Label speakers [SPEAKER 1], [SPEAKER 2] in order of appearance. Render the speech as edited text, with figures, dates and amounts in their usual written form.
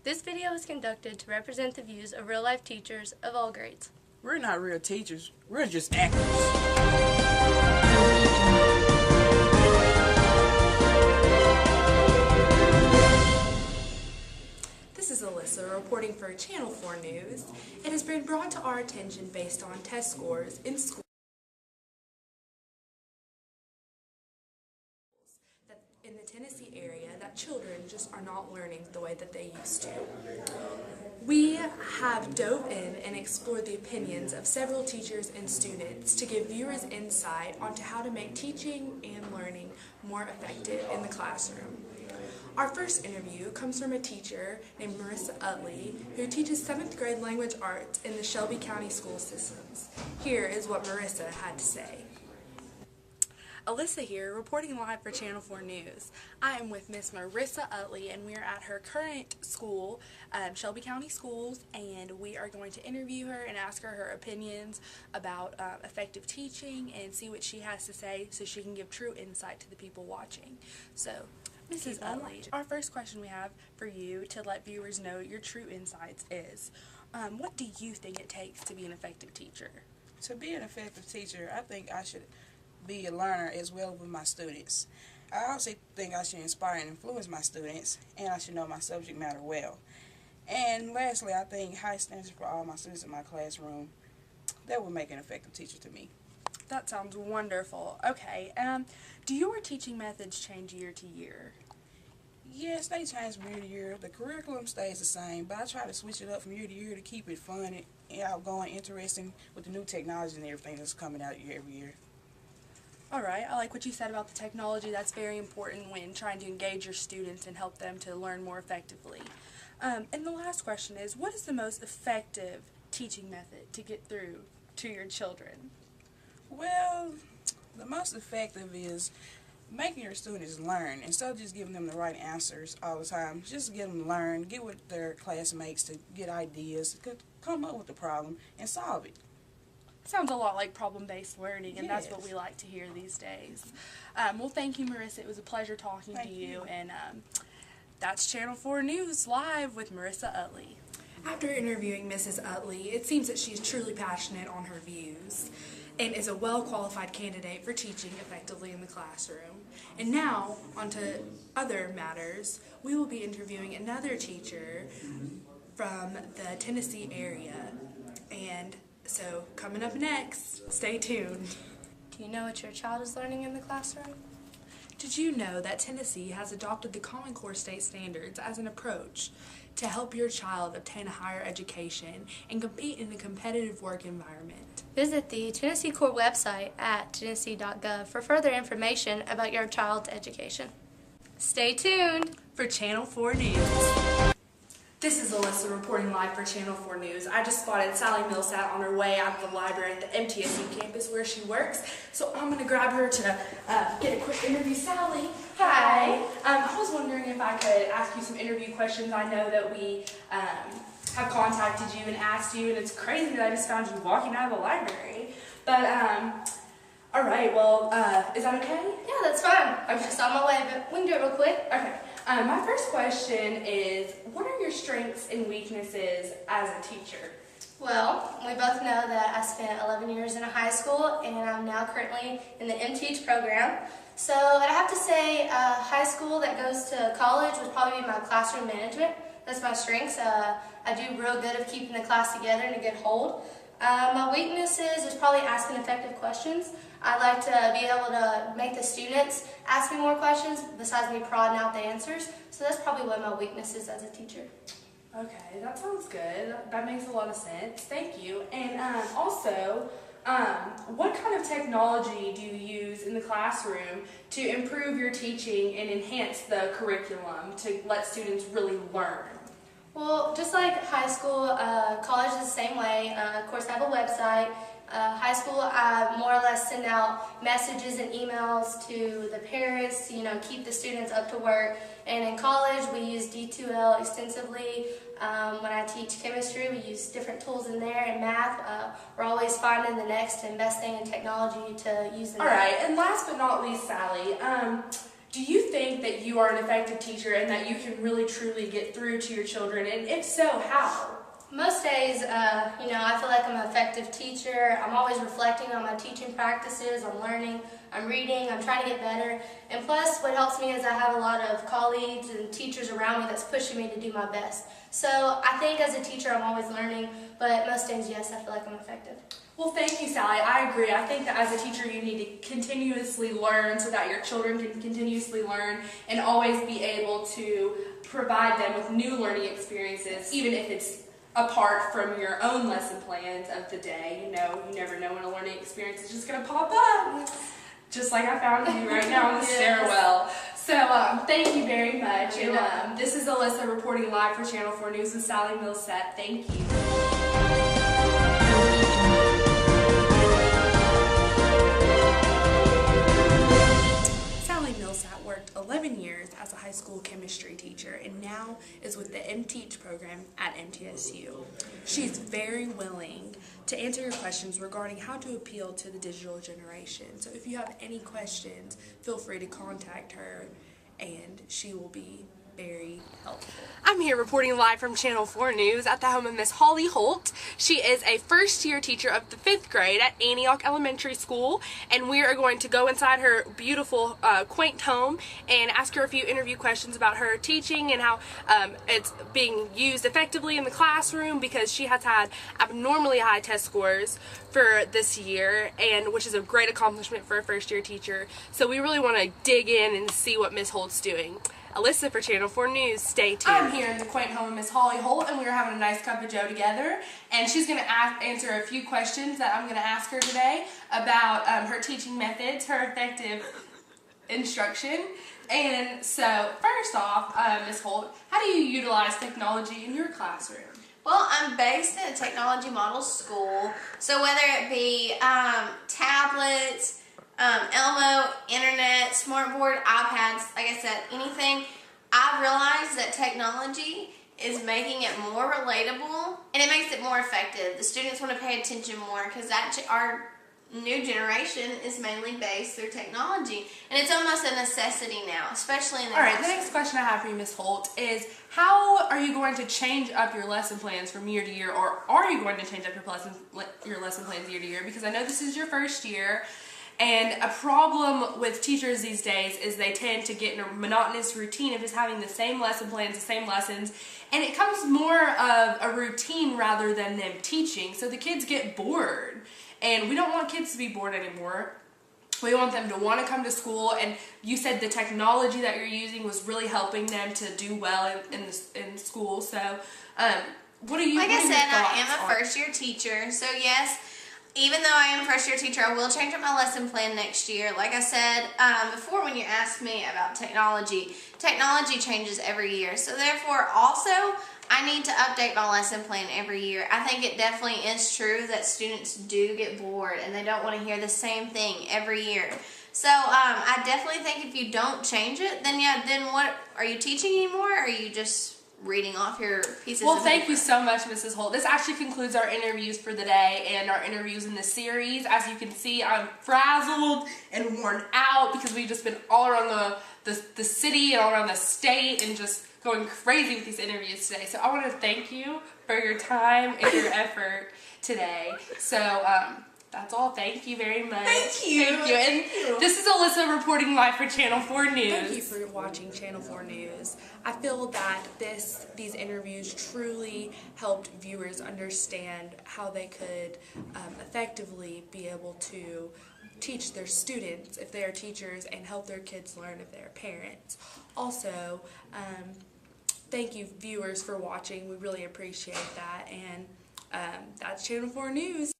[SPEAKER 1] This video is conducted to represent the views of real-life teachers of all grades.
[SPEAKER 2] We're not real teachers. We're just actors.
[SPEAKER 3] This is Alyssa reporting for Channel 4 News. It has been brought to our attention based on test scores in schools that in the Tennessee area that children just are not learning the way that they used to. We have dove in and explored the opinions of several teachers and students to give viewers insight onto how to make teaching and learning more effective in the classroom. Our first interview comes from a teacher named Marissa Utley, who teaches 7th grade language arts in the Shelby County school systems. Here is what Marissa had to say. Alyssa here, reporting live for Channel 4 News. I am with Miss Marissa Utley, and we are at her current school, Shelby County Schools, and we are going to interview her and ask her her opinions about effective teaching and see what she has to say so she can give true insight to the people watching. So, Mrs. Utley, our first question we have for you to let viewers know your true insights is, what do you think it takes to be an effective teacher?
[SPEAKER 2] To be an effective teacher, I think I should be a learner as well with my students. I also think I should inspire and influence my students, and I should know my subject matter well. And lastly, I think high standards for all my students in my classroom, that would make an effective teacher to me.
[SPEAKER 3] That sounds wonderful. Okay, do your teaching methods change year to year?
[SPEAKER 2] Yes, they change from year to year. The curriculum stays the same, but I try to switch it up from year to year to keep it fun and outgoing, interesting with the new technology and everything that's coming out every year.
[SPEAKER 3] All right, I like what you said about the technology. That's very important when trying to engage your students and help them to learn more effectively. And the last question is, what is the most effective teaching method to get through to your children?
[SPEAKER 2] Well, the most effective is making your students learn instead of just giving them the right answers all the time. Just get them to learn, get with their classmates to get ideas, come up with the problem, and solve it.
[SPEAKER 3] Sounds a lot like problem-based learning, and
[SPEAKER 2] Yes.
[SPEAKER 3] that's what we like to hear these days. Well, thank you, Marissa. It was a pleasure talking to you. And that's Channel 4 News Live with Marissa Utley. After interviewing Mrs. Utley, it seems that she's truly passionate on her views and is a well-qualified candidate for teaching effectively in the classroom. And now, on to other matters, we will be interviewing another teacher from the Tennessee area. And so, coming up next, stay tuned.
[SPEAKER 1] Do you know what your child is learning in the classroom?
[SPEAKER 3] Did you know that Tennessee has adopted the Common Core state standards as an approach to help your child obtain a higher education and compete in a competitive work environment?
[SPEAKER 1] Visit the Tennessee Core website at tennessee.gov for further information about your child's education. Stay tuned
[SPEAKER 3] For Channel 4 News. This is Alyssa reporting live for Channel 4 News. I just spotted Sally Millsat on her way out of the library at the MTSU campus where she works, so I'm going to grab her to get a quick interview. Sally, hi. I was wondering if I could ask you some interview questions. I know that we have contacted you and asked you, and it's crazy that I just found you walking out of the library. But, all right, well, is that okay?
[SPEAKER 1] Yeah, that's fine. I'm just on my way, but we can do it real quick.
[SPEAKER 3] Okay. My first question is, what are your strengths and weaknesses as a teacher?
[SPEAKER 1] Well, we both know that I spent 11 years in a high school, and I'm now currently in the MTeach program. So I'd have to say high school that goes to college would probably be my classroom management. That's my strengths. I do real good of keeping the class together in a good hold. My weaknesses is probably asking effective questions. I like to be able to make the students ask me more questions besides me prodding out the answers. So that's probably one of my weaknesses as a teacher.
[SPEAKER 3] Okay, that sounds good. That makes a lot of sense. Thank you. And also, what kind of technology do you use in the classroom to improve your teaching and enhance the curriculum to let students really learn?
[SPEAKER 1] Well, just like high school, college is the same way. Of course, I have a website. High school, I more or less send out messages and emails to the parents to, keep the students up to work. And in college, we use D2L extensively. When I teach chemistry, we use different tools in there. And math, we're always finding the next and best thing in technology to use in
[SPEAKER 3] All right, and last but not least, Sally, Do you think that you are an effective teacher and that you can really truly get through to your children? And if so, how?
[SPEAKER 1] Most days, I feel like I'm an effective teacher. I'm always reflecting on my teaching practices. I'm learning, I'm reading, I'm trying to get better. And plus, what helps me is I have a lot of colleagues and teachers around me that's pushing me to do my best. So I think as a teacher, I'm always learning, but most days, yes, I feel like I'm effective.
[SPEAKER 3] Well, thank you, Sally. I agree. I think that as a teacher, you need to continuously learn so that your children can continuously learn and always be able to provide them with new learning experiences, even if it's apart from your own lesson plans of the day. You never know when a learning experience is just going to pop up. Just like I found you right now in the stairwell. So thank you very much. And this is Alyssa reporting live for Channel 4 News with Sally Millsap. Thank you. Sally Millsap worked 11 years as a high school chemistry teacher and now is with the MTeach program at MTSU. She's very willing to answer your questions regarding how to appeal to the digital generation. So if you have any questions, feel free to contact her and she will be very helpful. I'm here reporting live from Channel 4 News at the home of Miss Holly Holt. She is a first-year teacher of the 5th grade at Antioch Elementary School, and we are going to go inside her beautiful, quaint home and ask her a few interview questions about her teaching and how it's being used effectively in the classroom, because she has had abnormally high test scores for this year, and which is a great accomplishment for a first-year teacher. So we really want to dig in and see what Miss Holt's doing. Alyssa for Channel 4 News, stay tuned. I'm here in the quaint home of Miss Holly Holt, and we are having a nice cup of joe together, and she's going to answer a few questions that I'm going to ask her today about her teaching methods, her effective instruction. And so, first off, Miss Holt, how do you utilize technology in your classroom?
[SPEAKER 4] Well, I'm based in a technology model school, so whether it be tablets, Elmo, internet, smartboard, iPads, like I said, anything, I've realized that technology is making it more relatable and it makes it more effective. The students want to pay attention more because our new generation is mainly based through technology, and it's almost a necessity now, especially in the
[SPEAKER 3] Alright, the next question I have for you, Miss Holt, is how are you going to change up your lesson plans from year to year, or are you going to change up your lesson plans year to year? Because I know this is your first year. And a problem with teachers these days is they tend to get in a monotonous routine of just having the same lesson plans, the same lessons, and it comes more of a routine rather than them teaching, so the kids get bored. And we don't want kids to be bored anymore. We want them to want to come to school, and you said the technology that you're using was really helping them to do well in school, so what are you
[SPEAKER 4] Like I said, I am a
[SPEAKER 3] on?
[SPEAKER 4] first-year teacher, so yes, even though I am a first-year teacher, I will change up my lesson plan next year. Like I said before, when you asked me about technology changes every year. So therefore, also, I need to update my lesson plan every year. I think it definitely is true that students do get bored and they don't want to hear the same thing every year. So I definitely think if you don't change it, then what, are you teaching anymore, or are you just reading off your pieces
[SPEAKER 3] Well,
[SPEAKER 4] of
[SPEAKER 3] thank
[SPEAKER 4] paper?
[SPEAKER 3] you so much, Mrs. Holt. This actually concludes our interviews for the day and our interviews in the series. As you can see, I'm frazzled and worn out because we've just been all around the city and all around the state and just going crazy with these interviews today. So I want to thank you for your time and your effort today. So that's all. Thank you very much.
[SPEAKER 4] Thank you.
[SPEAKER 3] Thank you. And this is Alyssa reporting live for Channel 4 News.
[SPEAKER 5] Thank you for watching Channel 4 News. I feel that these interviews truly helped viewers understand how they could effectively be able to teach their students if they are teachers and help their kids learn if they're parents. Also, thank you viewers for watching. We really appreciate that, and that's Channel 4 News.